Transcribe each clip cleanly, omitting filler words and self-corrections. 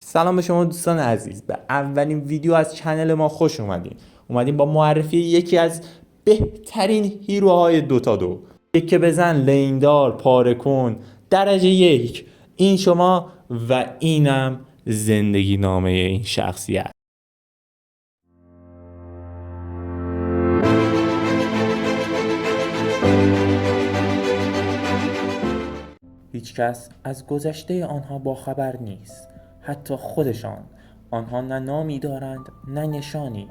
سلام به شما دوستان عزیز، به اولین ویدیو از چنل ما خوش اومدیم با معرفی یکی از بهترین هیروهای دوتا دو. یک بزن، لیندار، پاره کن، درجه 1. این شما و اینم زندگی نامه این شخصیت. هیچ کس از گذشته آنها باخبر نیست، حتی خودشان. آنها نه نامی دارند نه نشانی.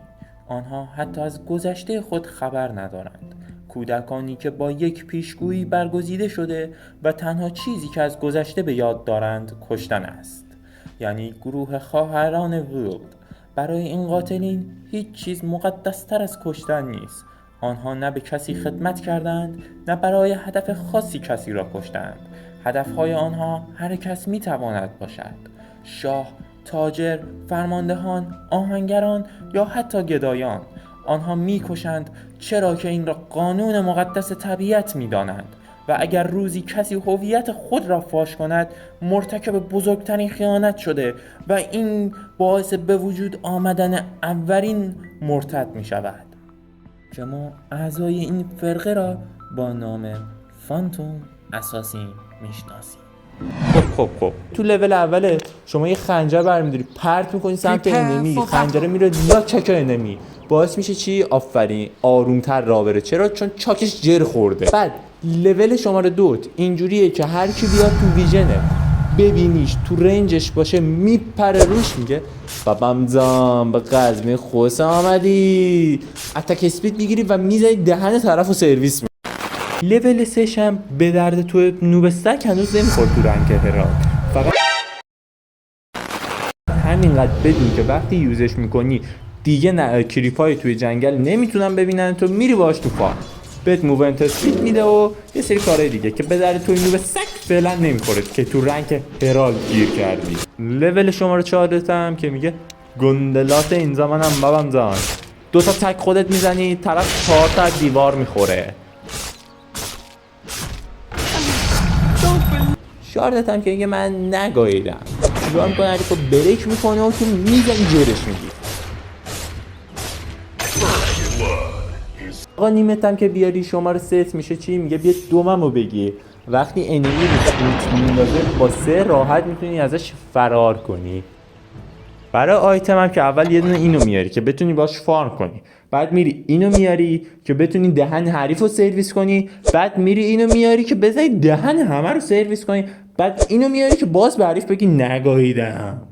آنها حتی از گذشته خود خبر ندارند. کودکانی که با یک پیشگویی برگزیده شده و تنها چیزی که از گذشته به یاد دارند کشتن است. یعنی گروه خواهران ویلد. برای این قاتلین هیچ چیز مقدستر از کشتن نیست. آنها نه به کسی خدمت کردند نه برای هدف خاصی کسی را کشتند. هدفهای آنها هر کس می تواند باشد: شاه، تاجر، فرماندهان، آهنگران یا حتی گدایان. آنها می کشند چرا که این را قانون مقدس طبیعت می دانند و اگر روزی کسی هویت خود را فاش کند مرتکب بزرگترین خیانت شده و این باعث به وجود آمدن اولین مرتد می شود که ما اعضای این فرقه را با نام فانتوم اساسین میشناسیم. خب تو لول اوله شما یه خنجر برمی‌داری پرت می‌کنی سمت انمی، خنجره میره لا چاک انمی، باعث میشه چی؟ آفرین، آرومتر راه بره. چرا؟ چون چاکش جر خورده. بعد لول شماره 2 اینجوریه که هر کی بیاد تو ویژنه ببینیش تو رنجش باشه میپره روش، میگه بابام جان به قزمه خوس آمدی، اتک اسپید میگیری و میزنی دهن طرفو سرویس میکنی. لول 3 هم به درد تو نوبستک هنوز نمیخورد تو رنگ هرات. فقط همینقدر بدون که وقتی یوزش میکنی دیگه کریپای توی جنگل نمیتونن ببینن تو، میری باش تو فارم، بهت موومنت اسپید میده و یه سری کارهای دیگه که به درد توی نوبستک فعلا نمیخوره که تو رنگ هرات گیر کردی. لول شماره 4 هم که میگه گندلات این زمانم بابام جان، 2 تا تک خودت میزنی طرف 4 تا دیوار میخوره. شاردت هم که میگه من نگاهیدم، شروع میکنه علی خب بریک میکنه و تو میزنی جرش میگی. آقا نیمت هم که بیاری شماره 3 میشه چی؟ میگه بیا دوممو بگی. وقتی انمی رو فوت میندازه با 3 راحت میتونی ازش فرار کنی. برای آیتم هم که اول یه دونه اینو میاری که بتونی باش فارم کنی، بعد میری اینو میاری که بتونی دهن حریف رو سرویس کنی، بعد میری اینو میاری که بزنی دهن همه رو سرویس کنی، بعد اینو میاری که باز به حریف بگی نگاهیدم.